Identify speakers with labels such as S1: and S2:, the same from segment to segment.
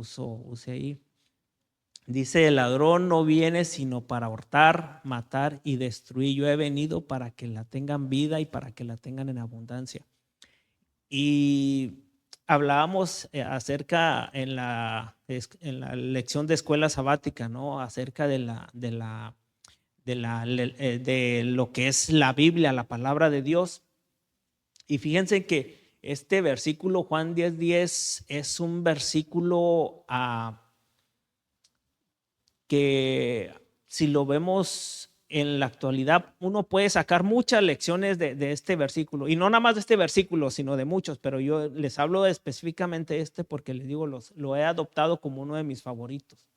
S1: puse ahí. Dice, el ladrón no viene sino para hurtar, matar y destruir. Yo he venido para que la tengan vida y para que la tengan en abundancia. Y hablábamos acerca en la lección de escuela sabática, ¿no? Acerca de lo que es la Biblia, la palabra de Dios. Y fíjense que este versículo, Juan 10:10, es un versículo que si lo vemos en la actualidad, uno puede sacar muchas lecciones de este versículo. Y no nada más de este versículo, sino de muchos. Pero yo les hablo específicamente de este porque les digo, lo he adoptado como uno de mis favoritos.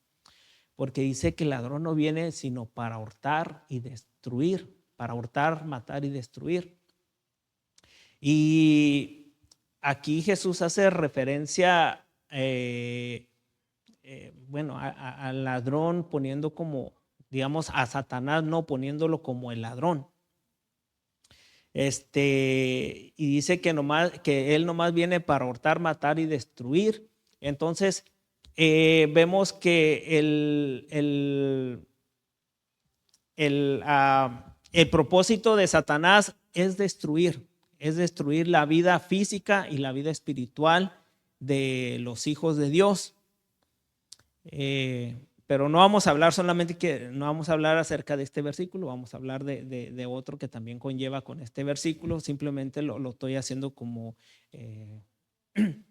S1: Porque dice que el ladrón no viene sino para hurtar y destruir. Para hurtar, matar y destruir. Y aquí Jesús hace referencia, bueno, al ladrón poniendo como, digamos, a Satanás, no poniéndolo como el ladrón. Y dice que él nomás viene para hurtar, matar y destruir. Entonces, vemos que el propósito de Satanás es destruir la vida física y la vida espiritual de los hijos de Dios. Pero no vamos a hablar no vamos a hablar acerca de este versículo, vamos a hablar de otro que también conlleva con este versículo. Simplemente lo estoy haciendo como,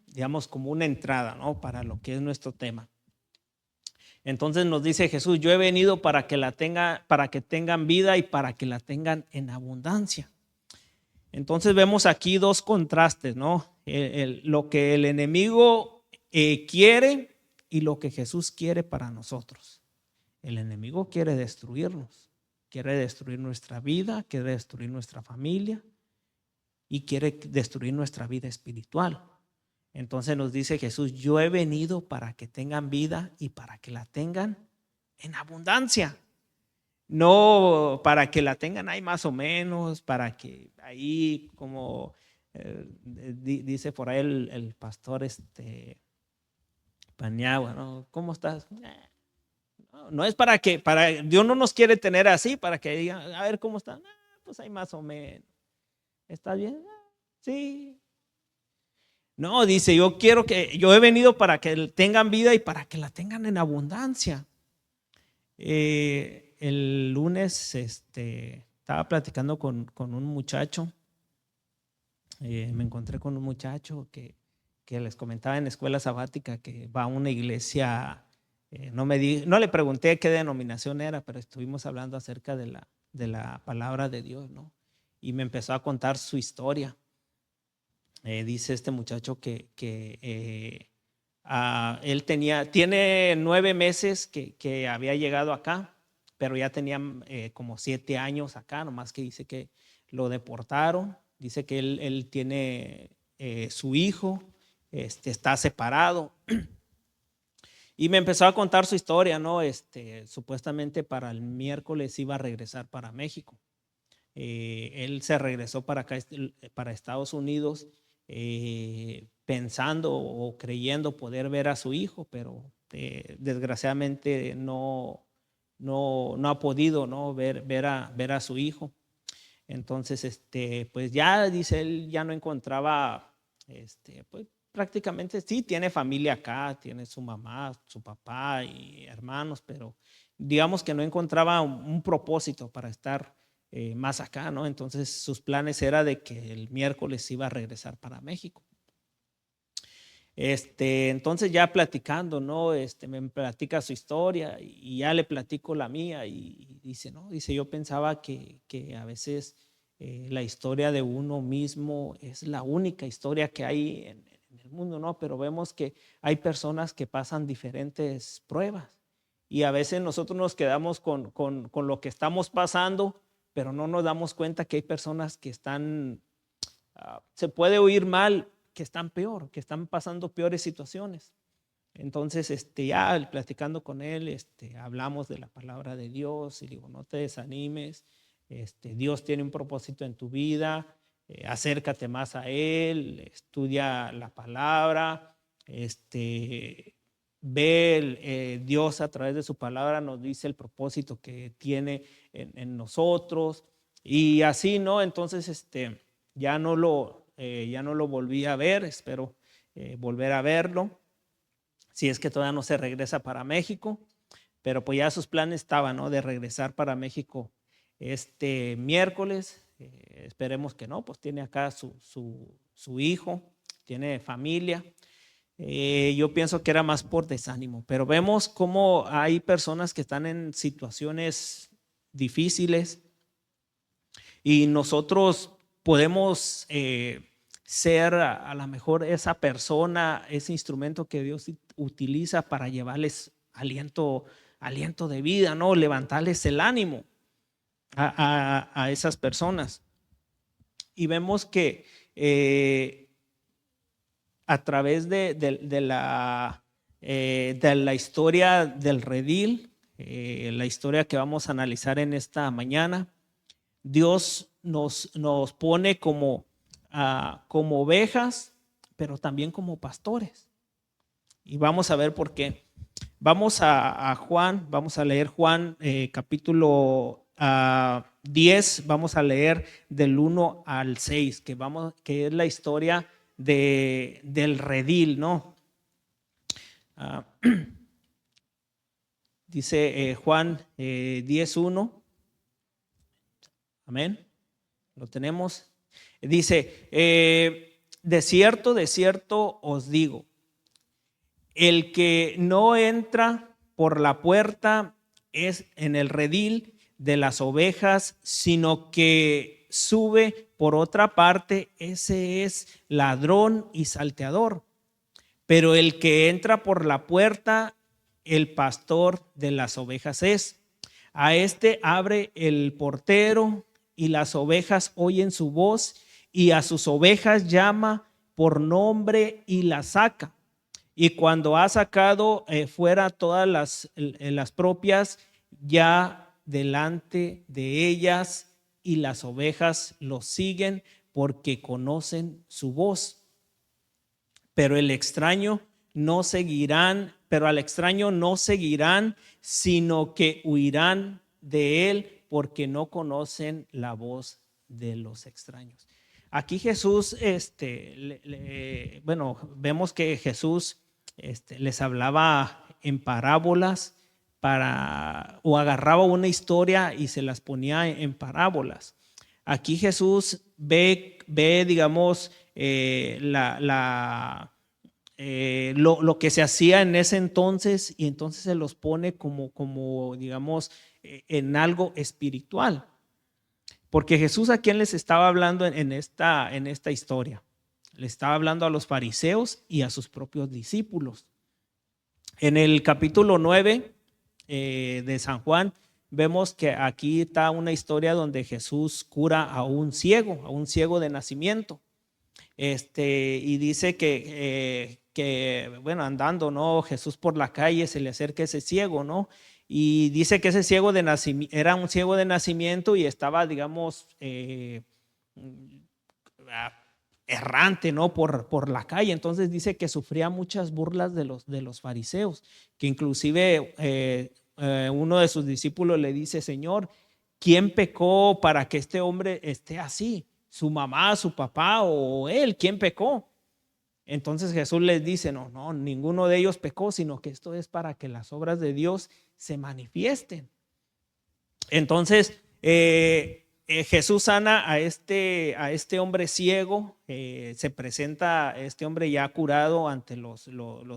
S1: digamos, como una entrada, ¿no? Para lo que es nuestro tema. Entonces nos dice Jesús, yo he venido para que tengan vida y para que la tengan en abundancia. Entonces vemos aquí dos contrastes, ¿no? Lo que el enemigo quiere y lo que Jesús quiere para nosotros. El enemigo quiere destruirnos, quiere destruir nuestra vida, quiere destruir nuestra familia y quiere destruir nuestra vida espiritual. Entonces nos dice Jesús, yo he venido para que tengan vida y para que la tengan en abundancia. No para que la tengan ahí más o menos, para que ahí como dice por ahí el pastor Paniagua, ¿no? ¿Cómo estás? No es Dios no nos quiere tener así, para que digan, a ver cómo están. Pues ahí más o menos. ¿Estás bien? Sí. No, dice, yo he venido para que tengan vida y para que la tengan en abundancia. El lunes estaba platicando con un muchacho. Me encontré con un muchacho que les comentaba en escuela sabática que va a una iglesia. No le pregunté qué denominación era, pero estuvimos hablando acerca de la palabra de Dios, ¿no? Y me empezó a contar su historia. Dice este muchacho que él tiene 9 meses que había llegado acá, pero ya tenía como 7 años acá, nomás que dice que lo deportaron. Dice que él tiene su hijo, está separado. Y me empezó a contar su historia, ¿no? Supuestamente para el miércoles iba a regresar para México. Él se regresó para acá, para Estados Unidos, pensando o creyendo poder ver a su hijo, pero desgraciadamente no ha podido, ¿no? ver a su hijo. Entonces, pues ya dice él, ya no encontraba, pues prácticamente sí tiene familia acá, tiene su mamá, su papá y hermanos, pero digamos que no encontraba un propósito para estar más acá, ¿no? Entonces sus planes era de que el miércoles iba a regresar para México. Entonces ya platicando, ¿no? Me platica su historia y ya le platico la mía y dice, ¿no? Dice, yo pensaba que a veces la historia de uno mismo es la única historia que hay en el mundo, ¿no? Pero vemos que hay personas que pasan diferentes pruebas y a veces nosotros nos quedamos con lo que estamos pasando, pero no nos damos cuenta que hay personas que están, se puede oír mal, que están peor, que están pasando peores situaciones. Entonces, ya platicando con él, hablamos de la palabra de Dios y digo, no te desanimes, Dios tiene un propósito en tu vida, acércate más a Él, estudia la palabra, Dios a través de su palabra nos dice el propósito que tiene en nosotros y así, ¿no? Entonces, ya no lo volví a ver, espero volver a verlo, si es que todavía no se regresa para México, pero pues ya sus planes estaban, ¿no? De regresar para México este miércoles, esperemos que no, pues tiene acá su hijo, tiene familia. Yo pienso que era más por desánimo, pero vemos cómo hay personas que están en situaciones difíciles y nosotros podemos ser a lo mejor esa persona, ese instrumento que Dios utiliza para llevarles aliento de vida, ¿no? Levantarles el ánimo a esas personas. Y vemos que a través de la historia del redil, la historia que vamos a analizar en esta mañana, Dios nos pone como ovejas, pero también como pastores. Y vamos a ver por qué. Vamos a Juan, vamos a leer Juan capítulo 10, vamos a leer del 1 al 6, que es la historia del redil, ¿no? Dice Juan 10:1. Amén. Lo tenemos. Dice, de cierto os digo, el que no entra por la puerta es en el redil de las ovejas, sino que sube por otra parte, ese es ladrón y salteador. Pero el que entra por la puerta, el pastor de las ovejas es. A este abre el portero y las ovejas oyen su voz y a sus ovejas llama por nombre y las saca. Y cuando ha sacado fuera todas las propias, ya delante de ellas, y las ovejas lo siguen porque conocen su voz. Pero al extraño no seguirán, sino que huirán de él porque no conocen la voz de los extraños. Aquí Jesús, vemos que Jesús les hablaba en parábolas o agarraba una historia y se las ponía en parábolas. Aquí Jesús ve digamos, lo que se hacía en ese entonces y entonces se los pone como digamos, en algo espiritual. Porque Jesús, ¿a quién les estaba hablando en esta historia? Le estaba hablando a los fariseos y a sus propios discípulos. En el capítulo 9 de San Juan, vemos que aquí está una historia donde Jesús cura a un ciego de nacimiento. Y dice que bueno, andando, ¿no? Jesús por la calle se le acerca ese ciego, ¿no? Y dice que ese ciego era un ciego de nacimiento y estaba, digamos, errante, ¿no? Por la calle. Entonces dice que sufría muchas burlas de los fariseos, que inclusive uno de sus discípulos le dice, Señor, ¿quién pecó para que este hombre esté así? ¿Su mamá, su papá o él? ¿Quién pecó? Entonces Jesús les dice, no, ninguno de ellos pecó, sino que esto es para que las obras de Dios se manifiesten. Entonces, Jesús sana a este hombre ciego, se presenta este hombre ya curado ante los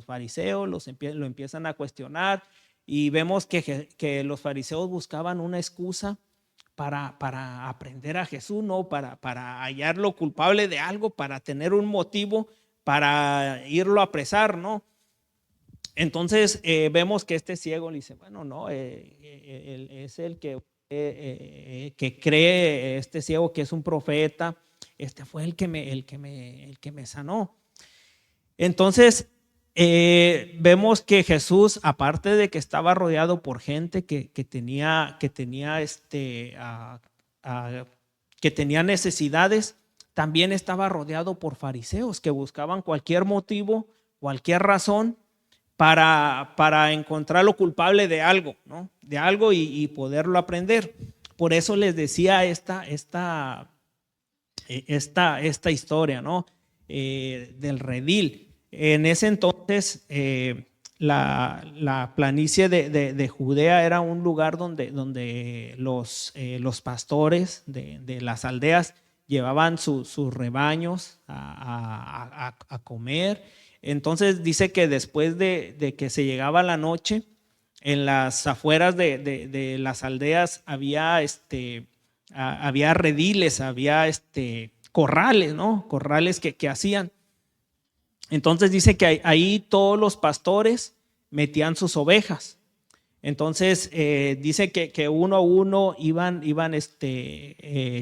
S1: fariseos, lo empiezan a cuestionar y vemos que los fariseos buscaban una excusa para aprender a Jesús, ¿no? Para hallarlo culpable de algo, para tener un motivo para irlo a apresar, ¿no? Entonces vemos que este ciego le dice, bueno, no, él es el que cree, este ciego que es un profeta, fue el que me sanó. Entonces vemos que Jesús, aparte de que estaba rodeado por gente que tenía necesidades, también estaba rodeado por fariseos que buscaban cualquier motivo, cualquier razón para encontrarlo culpable de algo, ¿no? De algo y poderlo aprender. Por eso les decía esta historia, ¿no? Del redil. En ese entonces, la planicie de Judea era un lugar donde los pastores de las aldeas llevaban sus rebaños a comer. Entonces dice que después de que se llegaba la noche, en las afueras de las aldeas había rediles, había corrales, ¿no? Corrales que hacían. Entonces dice que ahí todos los pastores metían sus ovejas. Entonces dice que uno a uno iban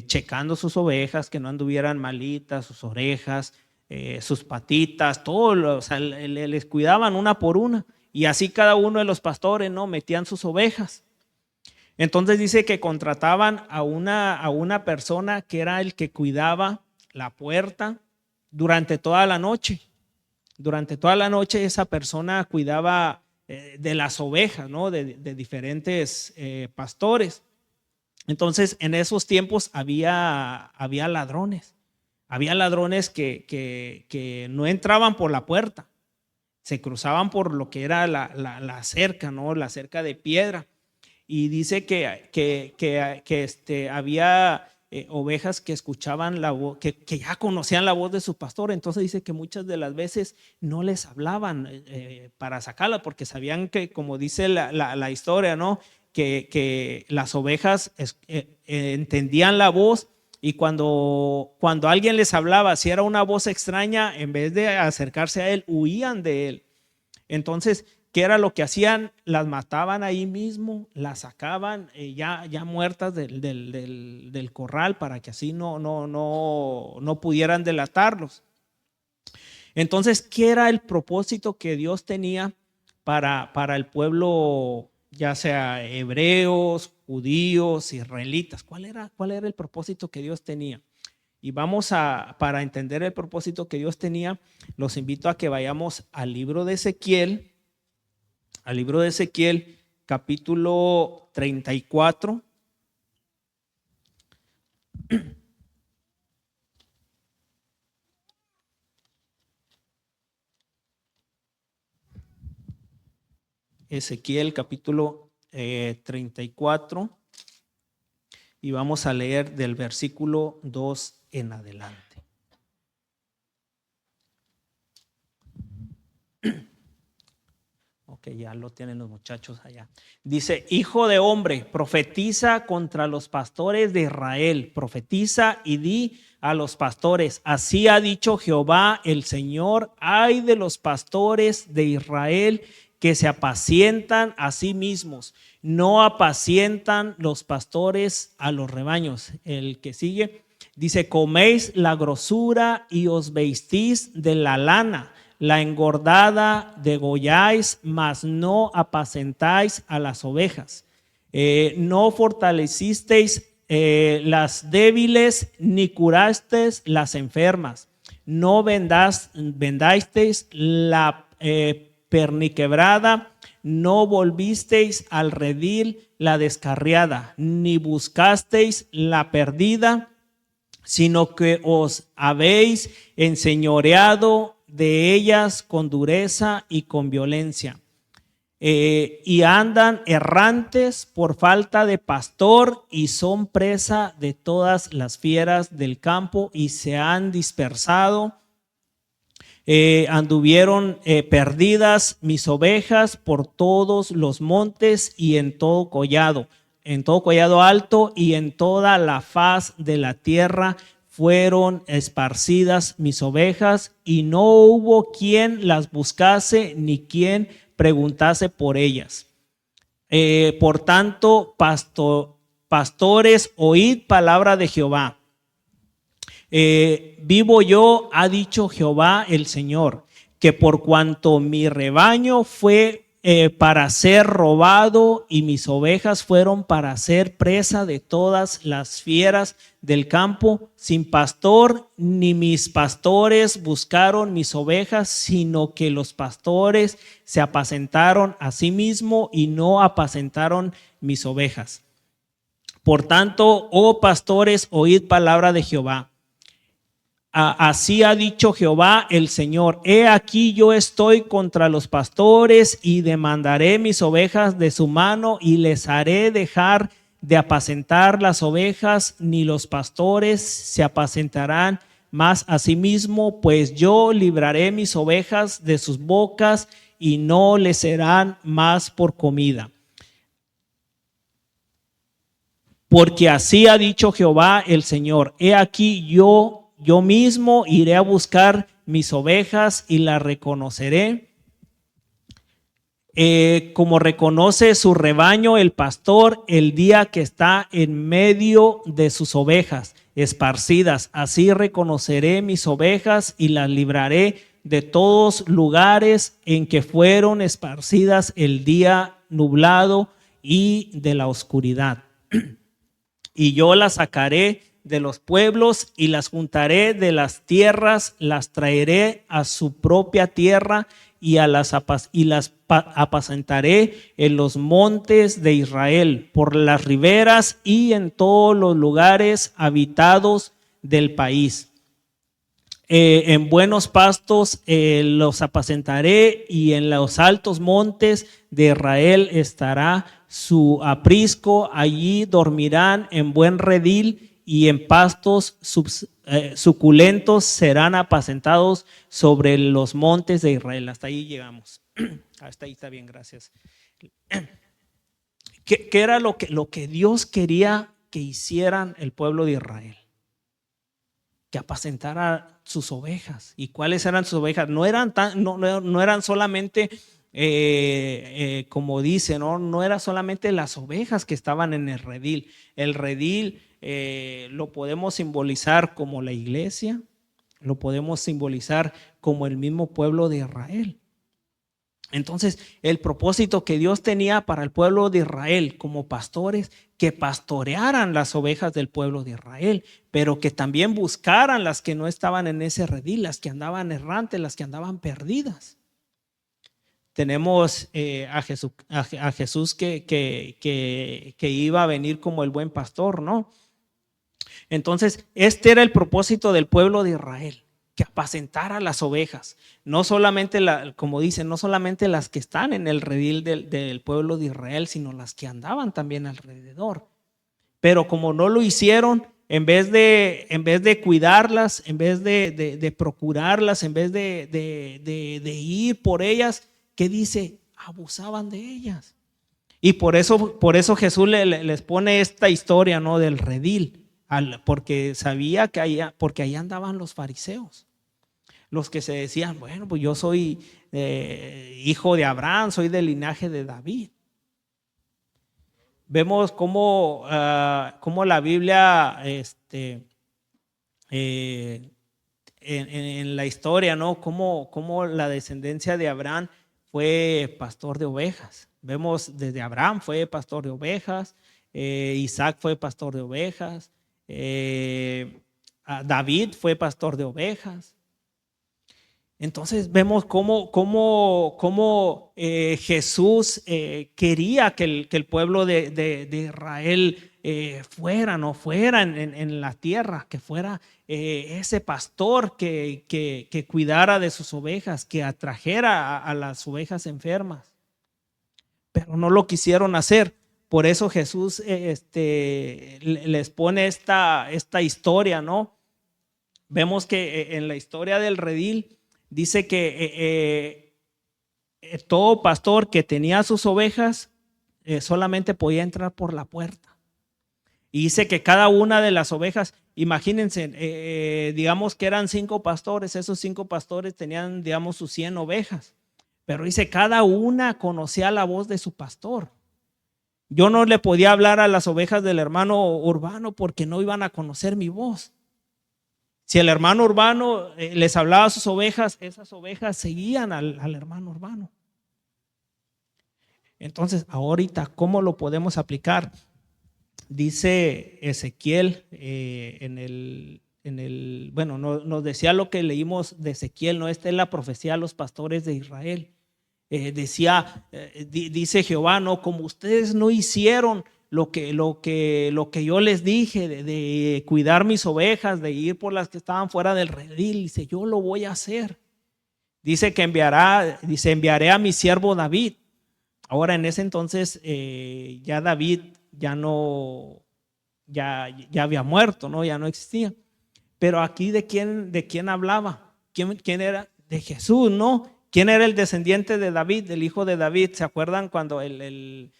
S1: checando sus ovejas, que no anduvieran malitas, sus orejas, sus patitas, todo, o sea, les cuidaban una por una. Y así cada uno de los pastores, ¿no? Metían sus ovejas. Entonces dice que contrataban a una persona que era el que cuidaba la puerta durante toda la noche. Durante toda la noche esa persona cuidaba de las ovejas, ¿no? De diferentes pastores. Entonces en esos tiempos había ladrones. Había ladrones que no entraban por la puerta. Se cruzaban por lo que era la cerca, ¿no? La cerca de piedra. Y dice que había ovejas que escuchaban la voz, que ya conocían la voz de su pastor. Entonces dice que muchas de las veces no les hablaban para sacarla, porque sabían que, como dice la historia, ¿no? Que las ovejas entendían la voz. Y cuando alguien les hablaba, si era una voz extraña, en vez de acercarse a él, huían de él. Entonces, ¿qué era lo que hacían? Las mataban ahí mismo, las sacaban ya muertas del corral, para que así no pudieran delatarlos. Entonces, ¿qué era el propósito que Dios tenía para el pueblo, ya sea hebreos, judíos, israelitas? ¿Cuál era el propósito que Dios tenía? Y para entender el propósito que Dios tenía, los invito a que vayamos al libro de Ezequiel, capítulo 34. Ezequiel, capítulo 34. Y vamos a leer del versículo 2 en adelante. Ok, ya lo tienen los muchachos allá. Dice: hijo de hombre, profetiza contra los pastores de Israel. Profetiza y di a los pastores: así ha dicho Jehová el Señor, ay de los pastores de Israel que se apacientan a sí mismos, no apacientan los pastores a los rebaños. El que sigue dice: coméis la grosura y os vestís de la lana, la engordada degolláis, mas no apacentáis a las ovejas. No fortalecisteis las débiles, ni curasteis las enfermas. No vendasteis la perniquebrada, no volvisteis al redil la descarriada, ni buscasteis la perdida, sino que os habéis enseñoreado de ellas con dureza y con violencia. Y andan errantes por falta de pastor, y son presa de todas las fieras del campo, y se han dispersado. Anduvieron perdidas mis ovejas por todos los montes y en todo collado alto y en toda la faz de la tierra fueron esparcidas mis ovejas, y no hubo quien las buscase ni quien preguntase por ellas. Por tanto, pastores, oíd palabra de Jehová. Vivo yo, ha dicho Jehová el Señor, que por cuanto mi rebaño fue para ser robado y mis ovejas fueron para ser presa de todas las fieras del campo. Sin pastor ni mis pastores buscaron mis ovejas, sino que los pastores se apacentaron a sí mismos y no apacentaron mis ovejas. Por tanto, oh pastores, oíd palabra de Jehová. Así ha dicho Jehová el Señor: he aquí yo estoy contra los pastores y demandaré mis ovejas de su mano y les haré dejar de apacentar las ovejas, ni los pastores se apacentarán más a sí mismo, pues yo libraré mis ovejas de sus bocas y no les serán más por comida. Porque así ha dicho Jehová el Señor: he aquí yo mismo iré a buscar mis ovejas y las reconoceré, como reconoce su rebaño el pastor el día que está en medio de sus ovejas esparcidas. Así reconoceré mis ovejas y las libraré de todos lugares en que fueron esparcidas el día nublado y de la oscuridad. Y yo las sacaré de los pueblos y las juntaré de las tierras, las traeré a su propia tierra y las apacentaré en los montes de Israel, por las riberas y en todos los lugares habitados del país. En buenos pastos los apacentaré, y en los altos montes de Israel estará su aprisco. Allí dormirán en buen redil, y en pastos suculentos serán apacentados sobre los montes de Israel. Hasta ahí llegamos. Hasta ahí está bien, gracias. ¿Qué era lo que Dios quería que hicieran el pueblo de Israel? Que apacentara sus ovejas. ¿Y cuáles eran sus ovejas? No eran solamente como dice, no era solamente las ovejas que estaban en el redil. El redil lo podemos simbolizar como la iglesia, lo podemos simbolizar como el mismo pueblo de Israel. Entonces, el propósito que Dios tenía para el pueblo de Israel como pastores, que pastorearan las ovejas del pueblo de Israel, pero que también buscaran las que no estaban en ese redil, las que andaban errantes, las que andaban perdidas. Tenemos a Jesús que iba a venir como el buen pastor, ¿no? Entonces, este era el propósito del pueblo de Israel, que apacentara las ovejas, no solamente, como dicen, no solamente las que están en el redil del pueblo de Israel, sino las que andaban también alrededor. Pero como no lo hicieron, en vez de cuidarlas, en vez de procurarlas, en vez de ir por ellas, ¿qué dice? Abusaban de ellas. Y por eso Jesús les pone esta historia, ¿no? Del redil, porque sabía que porque ahí andaban los fariseos, los que se decían, bueno, pues yo soy hijo de Abraham, soy del linaje de David. Vemos cómo la Biblia en la historia, ¿no? Cómo la descendencia de Abraham fue pastor de ovejas. Vemos desde Abraham fue pastor de ovejas, Isaac fue pastor de ovejas, David fue pastor de ovejas. Entonces vemos cómo Jesús quería que el pueblo de Israel fuera en la tierra, que fuera ese pastor que cuidara de sus ovejas, que atrajera a las ovejas enfermas. Pero no lo quisieron hacer. Por eso Jesús les pone esta historia, ¿no? Vemos que en la historia del redil dice que todo pastor que tenía sus ovejas solamente podía entrar por la puerta. Y dice que cada una de las ovejas, imagínense, digamos que eran 5 pastores, esos 5 pastores tenían, digamos, sus 100 ovejas. Pero dice, cada una conocía la voz de su pastor. Yo no le podía hablar a las ovejas del hermano Urbano porque no iban a conocer mi voz. Si el hermano Urbano les hablaba a sus ovejas, esas ovejas seguían al hermano Urbano. Entonces, ahorita, ¿cómo lo podemos aplicar? Dice Ezequiel bueno, nos decía lo que leímos de Ezequiel, ¿no? Esta es la profecía a los pastores de Israel. Dice Jehová, no, como ustedes no hicieron lo que yo les dije de cuidar mis ovejas, de ir por las que estaban fuera del redil, dice, yo lo voy a hacer. Dice que enviaré a mi siervo David. Ahora en ese entonces ya David ya había muerto, ¿no? Ya no existía. Pero aquí ¿de quién hablaba? ¿Quién era? De Jesús, ¿no? ¿Quién era el descendiente de David, del hijo de David? ¿Se acuerdan cuando el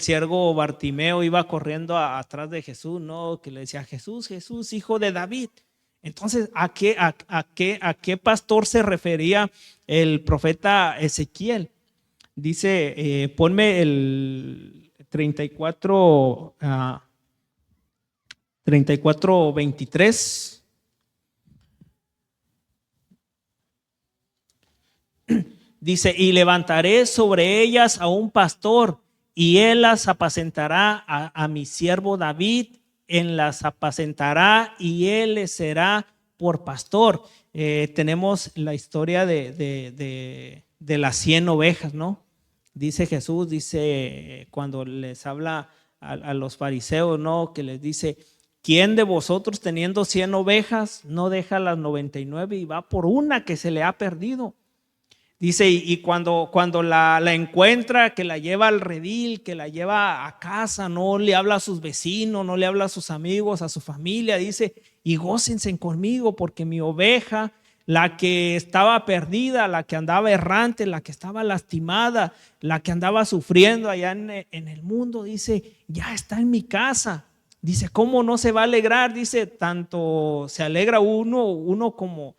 S1: siervo Bartimeo iba corriendo atrás de Jesús, ¿no? Que le decía, Jesús, Jesús, hijo de David. Entonces, ¿a qué pastor se refería el profeta Ezequiel? Dice, ponme el 34:23. Dice, y levantaré sobre ellas a un pastor, y él las apacentará a mi siervo David, él las apacentará y él les será por pastor. Tenemos la historia de las 100 ovejas, ¿no? Dice Jesús, cuando les habla a los fariseos, ¿no? Que les dice, ¿quién de vosotros teniendo 100 ovejas no deja las 99 y va por una que se le ha perdido? Dice, y cuando la encuentra, que la lleva al redil, que la lleva a casa, no le habla a sus vecinos, no le habla a sus amigos, a su familia, dice, y gócense conmigo porque mi oveja, la que estaba perdida, la que andaba errante, la que estaba lastimada, la que andaba sufriendo allá en el mundo, dice, ya está en mi casa. Dice, ¿cómo no se va a alegrar? Dice, tanto se alegra uno como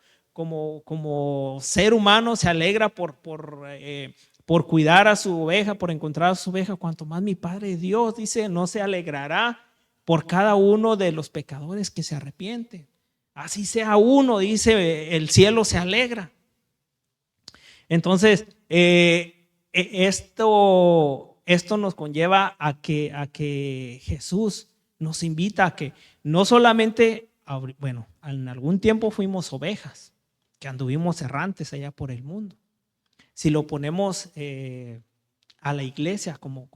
S1: ser humano se alegra por cuidar a su oveja, por encontrar a su oveja, cuanto más mi Padre Dios, dice, no se alegrará por cada uno de los pecadores que se arrepienten. Así sea uno, dice, el cielo se alegra. Entonces, esto nos conlleva a que Jesús nos invita a que no solamente, bueno, en algún tiempo fuimos ovejas, que anduvimos errantes allá por el mundo. Si lo ponemos a la iglesia como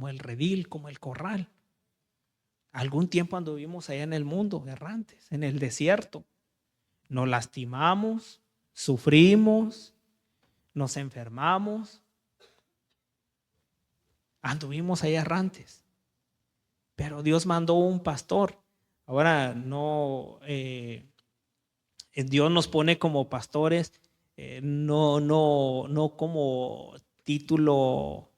S1: el redil, como el corral, algún tiempo anduvimos allá en el mundo errantes, en el desierto. Nos lastimamos, sufrimos, nos enfermamos, anduvimos allá errantes. Pero Dios mandó un pastor. Ahora no... Dios nos pone como pastores, no como título,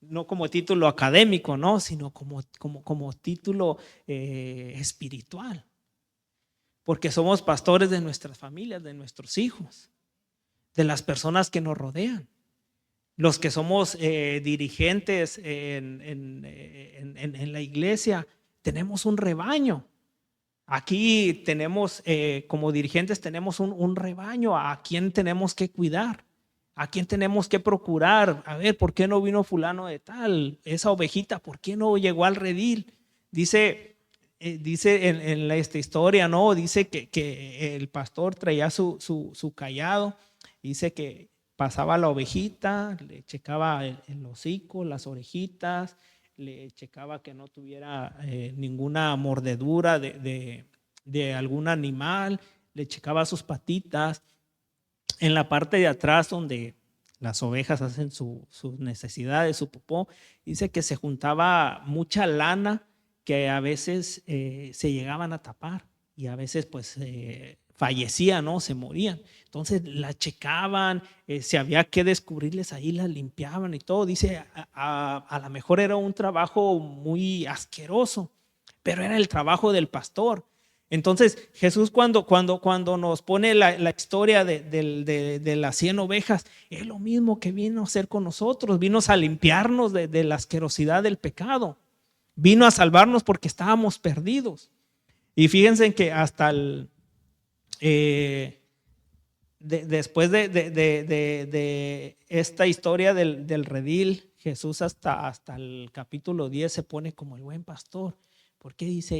S1: no como título académico, ¿no? Sino como título espiritual. Porque somos pastores de nuestras familias, de nuestros hijos, de las personas que nos rodean. Los que somos dirigentes en la iglesia, tenemos un rebaño. Aquí tenemos, como dirigentes, tenemos un rebaño a quien tenemos que cuidar, a quien tenemos que procurar. A ver, ¿por qué no vino fulano de tal? Esa ovejita, ¿por qué no llegó al redil? Dice en esta historia, ¿no? Dice que el pastor traía su cayado, dice que pasaba la ovejita, le checaba el hocico, las orejitas, le checaba que no tuviera ninguna mordedura de algún animal, le checaba sus patitas. En la parte de atrás donde las ovejas hacen sus necesidades, su popó, dice que se juntaba mucha lana que a veces se llegaban a tapar y a veces pues fallecían, ¿no? Se morían. Entonces la checaban, si había que descubrirles ahí, las limpiaban y todo. Dice, a lo mejor era un trabajo muy asqueroso, pero era el trabajo del pastor. Entonces Jesús cuando nos pone la historia de las 100 ovejas, es lo mismo que vino a hacer con nosotros, vino a limpiarnos de la asquerosidad del pecado, vino a salvarnos porque estábamos perdidos. Y fíjense que hasta después de esta historia del redil, Jesús hasta el capítulo 10 se pone como el buen pastor. Porque dice,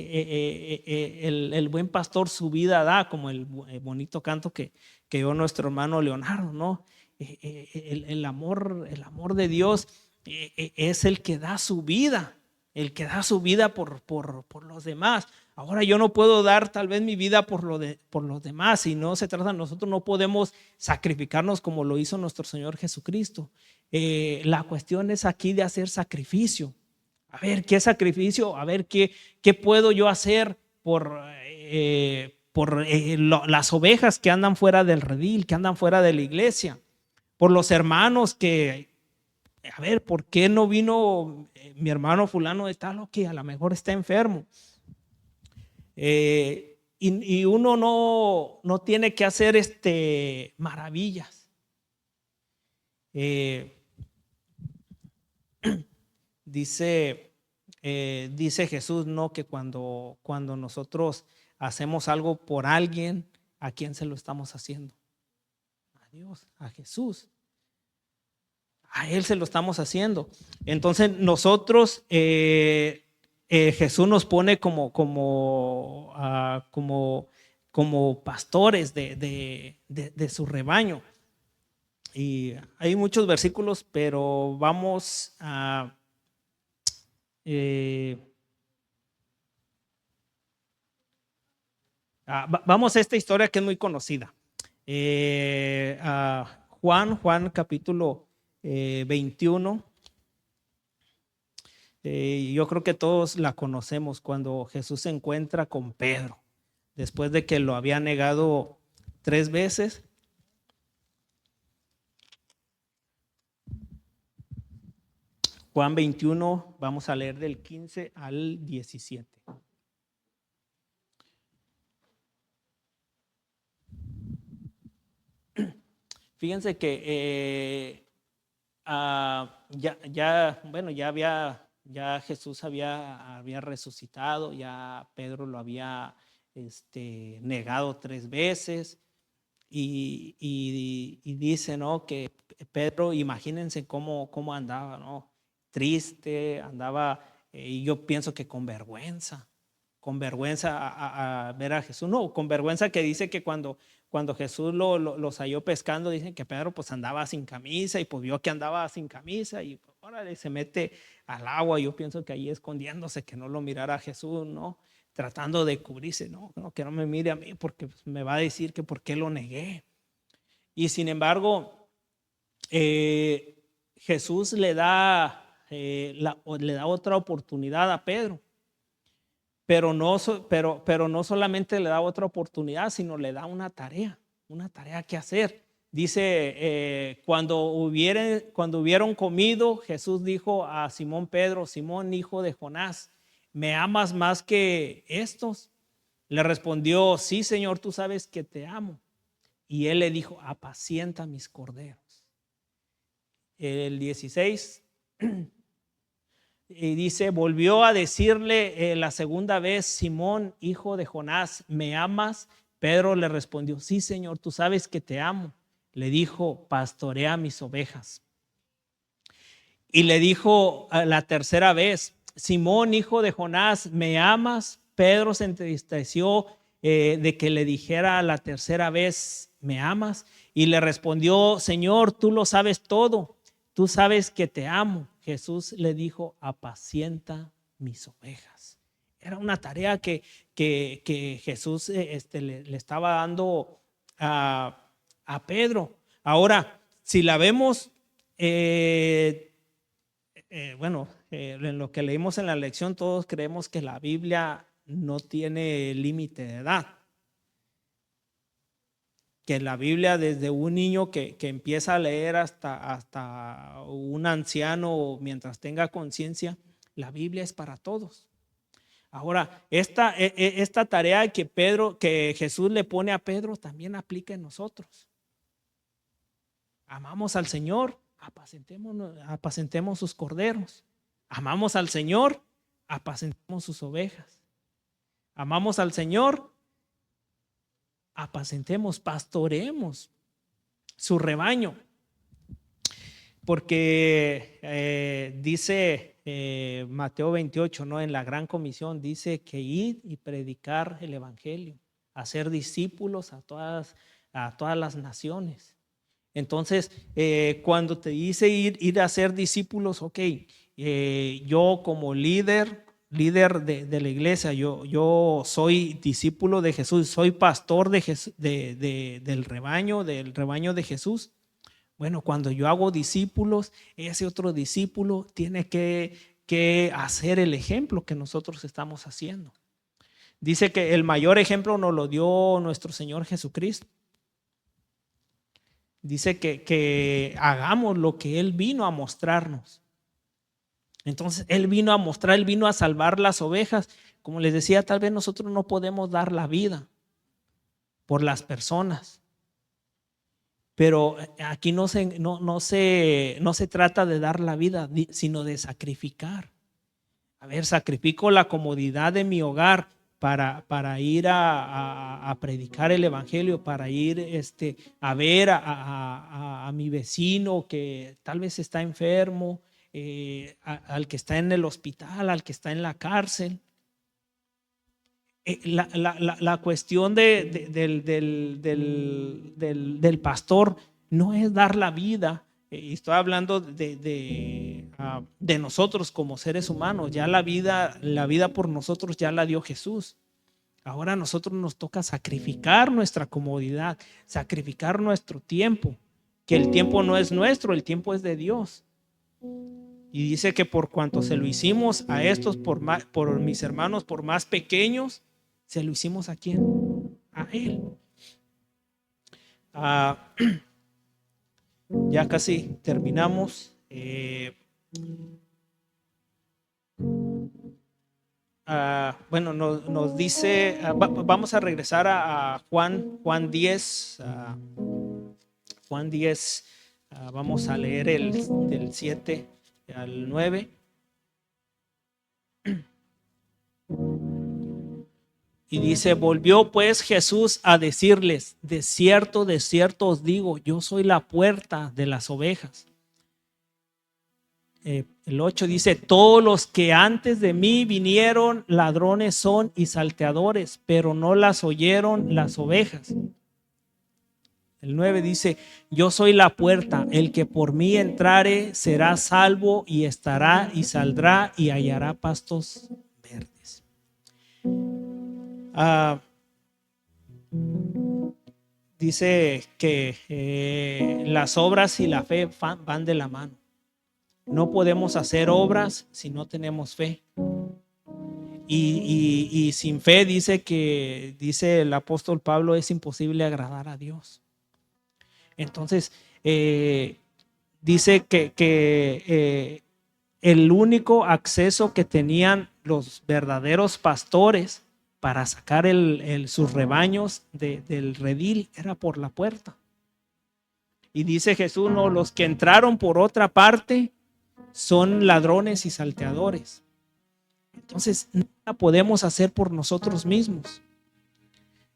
S1: el buen pastor su vida da, como el bonito canto que dio nuestro hermano Leonardo, ¿no? El amor de Dios es el que da su vida, por los demás. Ahora yo no puedo dar tal vez mi vida por los demás, y no se trata, nosotros no podemos sacrificarnos como lo hizo nuestro Señor Jesucristo. La cuestión es aquí de hacer sacrificio. A ver, ¿qué sacrificio? A ver, ¿qué puedo yo hacer por las ovejas que andan fuera del redil, que andan fuera de la iglesia? Por los hermanos que, a ver, ¿por qué no vino mi hermano fulano de tal o que a lo mejor está enfermo? Y uno no tiene que hacer maravillas. Dice Jesús, ¿no? Que cuando nosotros hacemos algo por alguien, ¿a quién se lo estamos haciendo? A Dios, a Jesús. A Él se lo estamos haciendo. Entonces nosotros, Jesús nos pone como pastores de su rebaño. Y hay muchos versículos, pero vamos a vamos a esta historia que es muy conocida. Juan capítulo 21. Yo creo que todos la conocemos, cuando Jesús se encuentra con Pedro después de que lo había negado 3 veces. Juan 21, vamos a leer del 15 al 17. Fíjense que ya Jesús había resucitado, ya Pedro lo había negado 3 veces. Y dice, ¿no? Que Pedro, imagínense cómo andaba, ¿no? Triste, andaba, y yo pienso que con vergüenza a ver a Jesús. No, con vergüenza, que dice que cuando Jesús los halló pescando, dicen que Pedro pues andaba sin camisa, y pues vio que andaba sin camisa y pues, órale, se mete al agua. Yo pienso que ahí escondiéndose, que no lo mirara a Jesús, ¿no? Tratando de cubrirse, no, que no me mire a mí, porque me va a decir que por qué lo negué. Y sin embargo, Jesús le da otra oportunidad a Pedro, pero no solamente le da otra oportunidad, sino le da una tarea que hacer. Dice, cuando hubieron comido, Jesús dijo a Simón Pedro: Simón, hijo de Jonás, ¿me amas más que estos? Le respondió: sí, Señor, tú sabes que te amo. Y él le dijo: apacienta mis corderos. El 16, y dice, volvió a decirle la segunda vez: Simón, hijo de Jonás, ¿me amas? Pedro le respondió: sí, Señor, tú sabes que te amo. Le dijo: pastorea mis ovejas. Y le dijo la tercera vez: Simón, hijo de Jonás, ¿me amas? Pedro se entristeció de que le dijera la tercera vez: ¿me amas? Y le respondió: Señor, tú lo sabes todo, tú sabes que te amo. Jesús le dijo: apacienta mis ovejas. Era una tarea que Jesús le estaba dando a Pedro. Ahora, si la vemos, en lo que leímos en la lección, todos creemos que la Biblia no tiene límite de edad. Que la Biblia, desde un niño que empieza a leer hasta un anciano, mientras tenga conciencia, la Biblia es para todos. Ahora, esta tarea que Jesús le pone a Pedro también aplica en nosotros. Amamos al Señor, apacentemos sus corderos. Amamos al Señor, apacentemos sus ovejas. Amamos al Señor, apacentemos, pastoremos su rebaño. Porque dice Mateo 28, ¿no? En la gran comisión dice que id y predicar el evangelio, hacer discípulos a todas las naciones. Entonces, cuando te dice ir a hacer discípulos, ok, yo como líder de la iglesia, yo soy discípulo de Jesús, soy pastor del rebaño de Jesús. Bueno, cuando yo hago discípulos, ese otro discípulo tiene que hacer el ejemplo que nosotros estamos haciendo. Dice que el mayor ejemplo nos lo dio nuestro Señor Jesucristo. Dice que hagamos lo que Él vino a mostrarnos. Entonces, Él vino a mostrar, Él vino a salvar las ovejas. Como les decía, tal vez nosotros no podemos dar la vida por las personas. Pero aquí no se trata de dar la vida, sino de sacrificar. A ver, sacrifico la comodidad de mi hogar para ir a predicar el evangelio, para ir a ver a mi vecino que tal vez está enfermo, al que está en el hospital, al que está en la cárcel. La cuestión del pastor no es dar la vida. Estoy hablando de nosotros como seres humanos. Ya la vida por nosotros ya la dio Jesús. Ahora a nosotros nos toca sacrificar nuestra comodidad, sacrificar nuestro tiempo, que el tiempo no es nuestro, el tiempo es de Dios. Y dice que por cuanto se lo hicimos a estos, por mis hermanos, por más pequeños, se lo hicimos ¿a quién? A Él. Ya casi terminamos. Bueno, nos dice, vamos a regresar a Juan 10. Juan 10, vamos a leer del 7 al 9. Y dice, volvió pues Jesús a decirles, de cierto os digo, yo soy la puerta de las ovejas. El 8 dice, todos los que antes de mí vinieron, ladrones son y salteadores, pero no las oyeron las ovejas. El 9 dice, yo soy la puerta, el que por mí entrare será salvo y estará y saldrá y hallará pastos verdes. Dice que las obras y la fe van de la mano. No podemos hacer obras si no tenemos fe. Y sin fe dice el apóstol Pablo, es imposible agradar a Dios. Entonces, dice que el único acceso que tenían los verdaderos pastores para sacar sus rebaños del redil era por la puerta. Y dice Jesús, no, los que entraron por otra parte son ladrones y salteadores. Entonces, nada podemos hacer por nosotros mismos,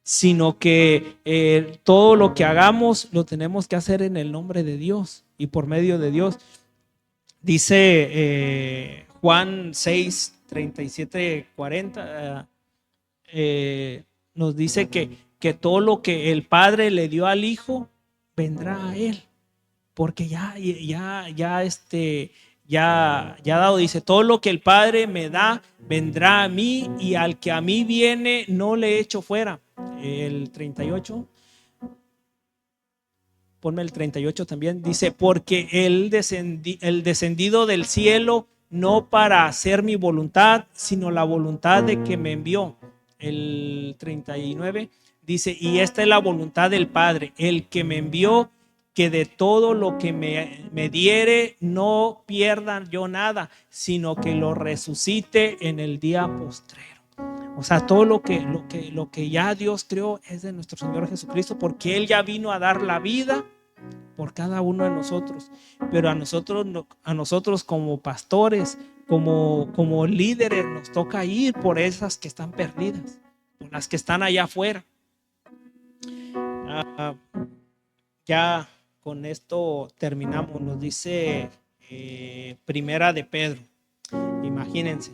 S1: sino que todo lo que hagamos lo tenemos que hacer en el nombre de Dios y por medio de Dios. Dice Juan 6, 37, 40, nos dice que todo lo que el Padre le dio al Hijo vendrá a Él, porque ya dado, dice, todo lo que el Padre me da vendrá a mí, y al que a mí viene no le echo fuera. El 38, ponme el 38 también, dice, porque el descendido del cielo no para hacer mi voluntad, sino la voluntad de que me envió. El 39 dice, y esta es la voluntad del Padre, el que me envió, que de todo lo que me diere no pierda yo nada, sino que lo resucite en el día postrero. O sea, todo lo que ya Dios creó es de nuestro Señor Jesucristo, porque Él ya vino a dar la vida por cada uno de nosotros. Pero a nosotros como pastores, como líderes, nos toca ir por esas que están perdidas, por las que están allá afuera. Ya con esto terminamos. Nos dice Primera de Pedro. Imagínense.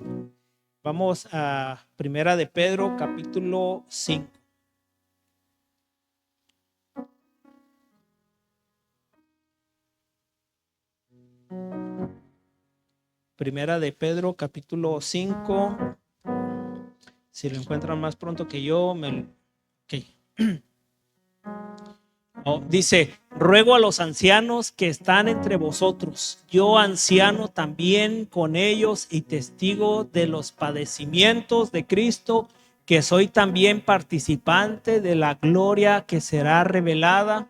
S1: Vamos a Primera de Pedro, capítulo 5. Primera de Pedro, capítulo 5. Si lo encuentran más pronto que yo, okay. Dice, ruego a los ancianos que están entre vosotros, yo anciano también con ellos y testigo de los padecimientos de Cristo, que soy también participante de la gloria que será revelada.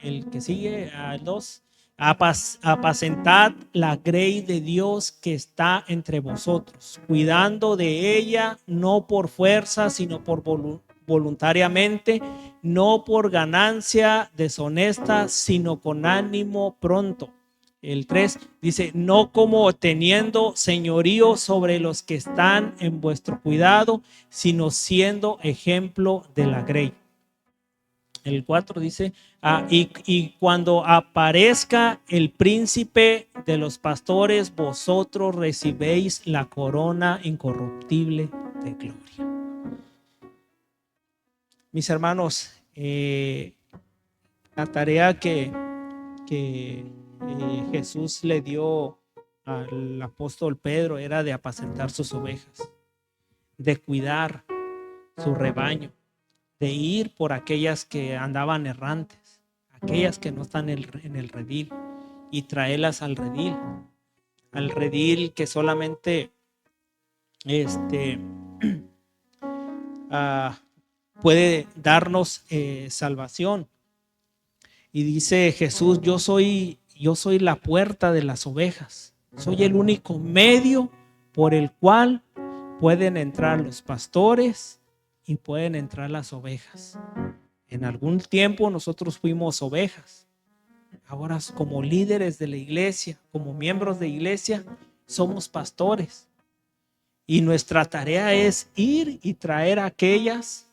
S1: El que sigue, al 2. Apacentad la grey de Dios que está entre vosotros, cuidando de ella, no por fuerza, sino por voluntariamente, no por ganancia deshonesta, sino con ánimo pronto. El 3 dice, no como teniendo señorío sobre los que están en vuestro cuidado, sino siendo ejemplo de la grey. El 4 dice, y cuando aparezca el príncipe de los pastores, vosotros recibiréis la corona incorruptible de gloria. Mis hermanos, la tarea que Jesús le dio al apóstol Pedro era de apacentar sus ovejas, de cuidar su rebaño, de ir por aquellas que andaban errantes, aquellas que no están en el redil, y traerlas al redil que solamente puede darnos salvación. Y dice Jesús, yo soy la puerta de las ovejas, soy el único medio por el cual pueden entrar los pastores y pueden entrar las ovejas. En algún tiempo nosotros fuimos ovejas. Ahora, como líderes de la iglesia, como miembros de iglesia, somos pastores. Y nuestra tarea es ir y traer a aquellas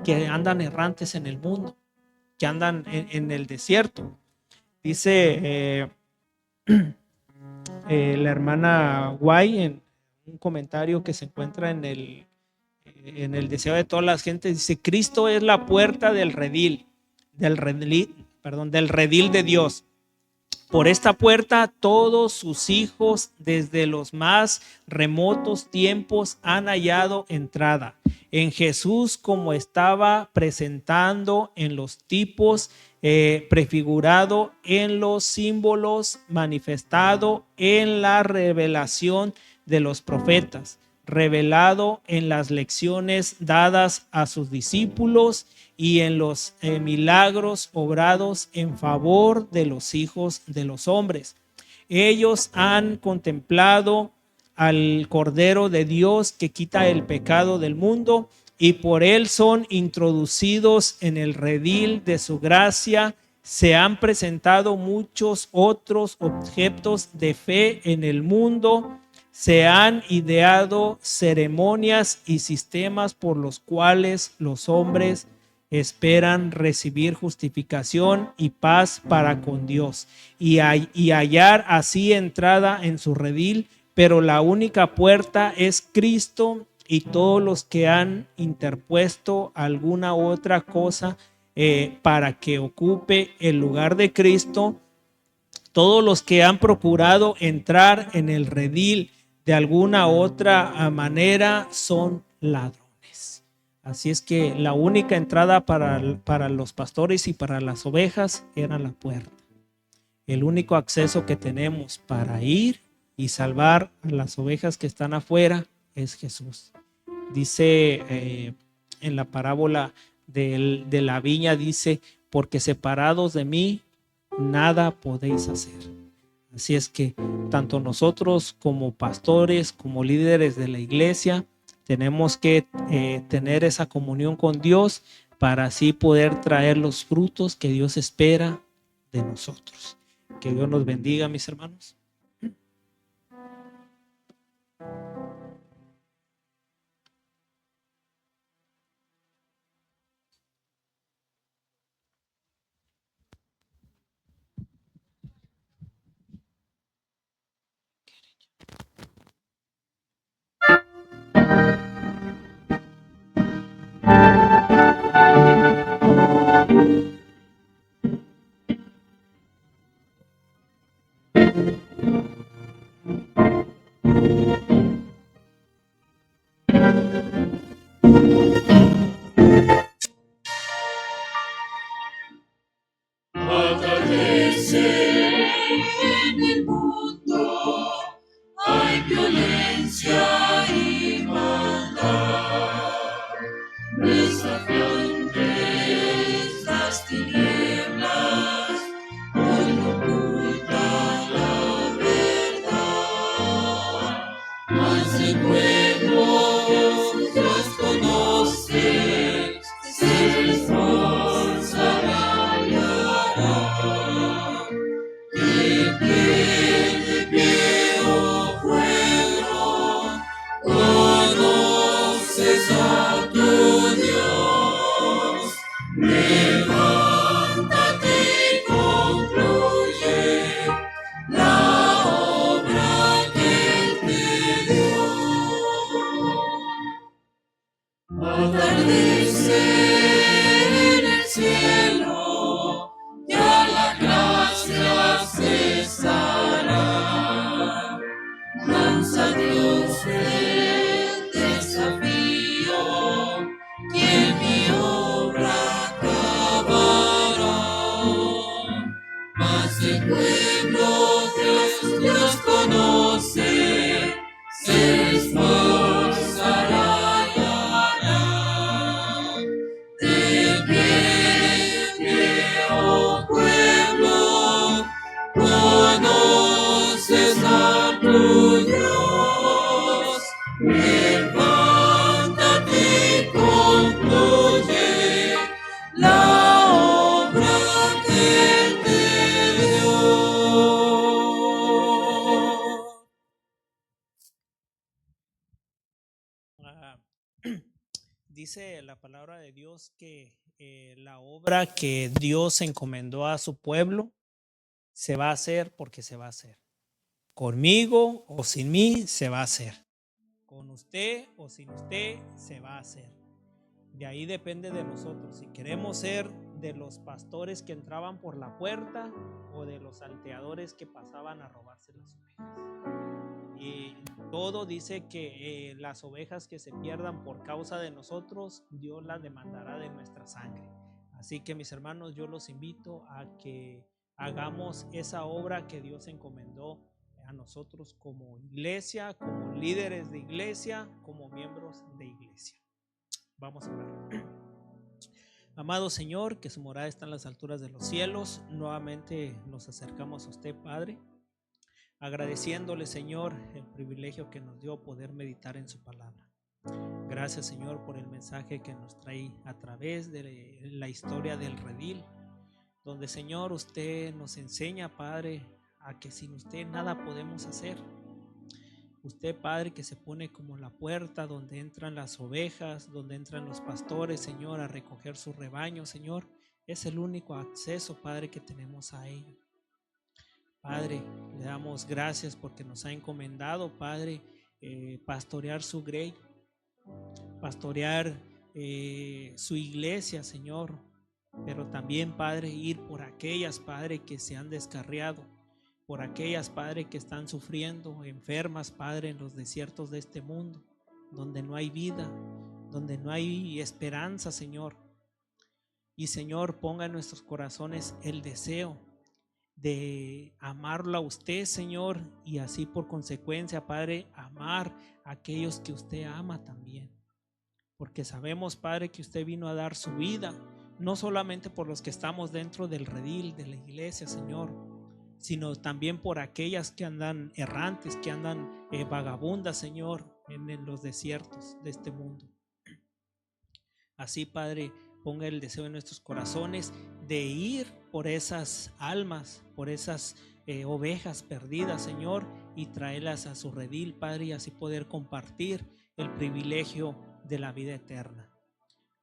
S1: que andan errantes en el mundo, que andan en el desierto. Dice la hermana Guay en un comentario que se encuentra en el deseo de todas las gentes, dice, Cristo es la puerta del redil de Dios. Por esta puerta todos sus hijos desde los más remotos tiempos han hallado entrada. En Jesús, como estaba presentando en los tipos, prefigurado en los símbolos, manifestado en la revelación de los profetas, revelado en las lecciones dadas a sus discípulos y en los milagros obrados en favor de los hijos de los hombres. Ellos han contemplado al Cordero de Dios que quita el pecado del mundo, y por él son introducidos en el redil de su gracia. Se han presentado muchos otros objetos de fe en el mundo. Se han ideado ceremonias y sistemas por los cuales los hombres esperan recibir justificación y paz para con Dios y hallar así entrada en su redil, pero la única puerta es Cristo, y todos los que han interpuesto alguna otra cosa para que ocupe el lugar de Cristo, todos los que han procurado entrar en el redil de alguna otra manera son ladrones. Así es que la única entrada para los pastores y para las ovejas era la puerta. El único acceso que tenemos para ir y salvar a las ovejas que están afuera es Jesús. Dice en la parábola de la viña, dice, porque separados de mí, nada podéis hacer. Así es que tanto nosotros como pastores, como líderes de la iglesia, tenemos que tener esa comunión con Dios para así poder traer los frutos que Dios espera de nosotros. Que Dios nos bendiga, mis hermanos.
S2: Atardece en el mundo, hay violencia y maldad, desafiantes las tinieblas, hoy oculta la verdad, mas el pueblo Dios conoce, se esforzará y hará. De pie, oh pueblo, conoces a tu Dios. Levántate y concluye la obra que Él te dio. Atardece en el cielo, ya la gracia cesará. Lanza Dios el desafío, quien mi obra acabará. Mas el pueblo Dios conoce, se esforzará y hará. De pie, oh pueblo, conoces a tu Dios. Levántate y concluye la obra que Él te dio.
S1: Dice la palabra de Dios que la obra que Dios encomendó a su pueblo se va a hacer porque se va a hacer. Conmigo o sin mí se va a hacer. Con usted o sin usted se va a hacer. De ahí depende de nosotros. Si queremos ser de los pastores que entraban por la puerta o de los salteadores que pasaban a robarse las ovejas. Y todo dice que las ovejas que se pierdan por causa de nosotros, Dios las demandará de nuestra sangre. Así que mis hermanos, yo los invito a que hagamos esa obra que Dios encomendó a nosotros como iglesia, como líderes de iglesia, como miembros de iglesia. Vamos a orar. Amado Señor, que su morada está en las alturas de los cielos, nuevamente nos acercamos a usted, Padre, agradeciéndole, Señor, el privilegio que nos dio poder meditar en su palabra. Gracias, Señor, por el mensaje que nos trae a través de la historia del redil, donde, Señor, usted nos enseña, Padre, a que sin usted nada podemos hacer. Usted, Padre, que se pone como la puerta donde entran las ovejas, donde entran los pastores, Señor, a recoger su rebaño, Señor, es el único acceso, Padre, que tenemos a ello. Padre, le damos gracias porque nos ha encomendado, Padre, pastorear su grey, pastorear su iglesia, Señor, pero también, Padre, ir por aquellas, Padre, que se han descarriado, por aquellas, Padre, que están sufriendo, enfermas, Padre, en los desiertos de este mundo, donde no hay vida, donde no hay esperanza, Señor. Y, Señor, ponga en nuestros corazones el deseo de amarlo a usted, Señor, y así por consecuencia, Padre, amar a aquellos que usted ama también. Porque sabemos, Padre, que usted vino a dar su vida, no solamente por los que estamos dentro del redil de la iglesia, Señor, sino también por aquellas que andan errantes, que andan vagabundas, Señor, en los desiertos de este mundo. Así, Padre, ponga el deseo en nuestros corazones de ir por esas almas, por esas ovejas perdidas, Señor, y traerlas a su redil, Padre, y así poder compartir el privilegio de la vida eterna.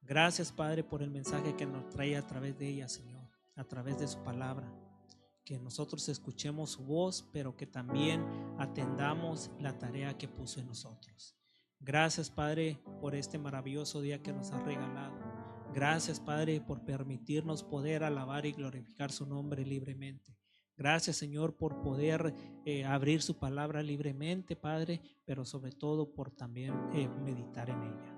S1: Gracias, Padre, por el mensaje que nos trae a través de ella, Señor, a través de su palabra. Que nosotros escuchemos su voz, pero que también atendamos la tarea que puso en nosotros. Gracias, Padre, por este maravilloso día que nos ha regalado. Gracias, Padre, por permitirnos poder alabar y glorificar su nombre libremente. Gracias, Señor, por poder abrir su palabra libremente, Padre, pero sobre todo por también meditar en ella.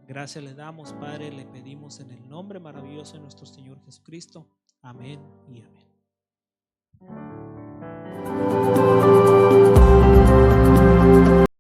S1: Gracias le damos, Padre, le pedimos en el nombre maravilloso de nuestro Señor Jesucristo. Amén y amén.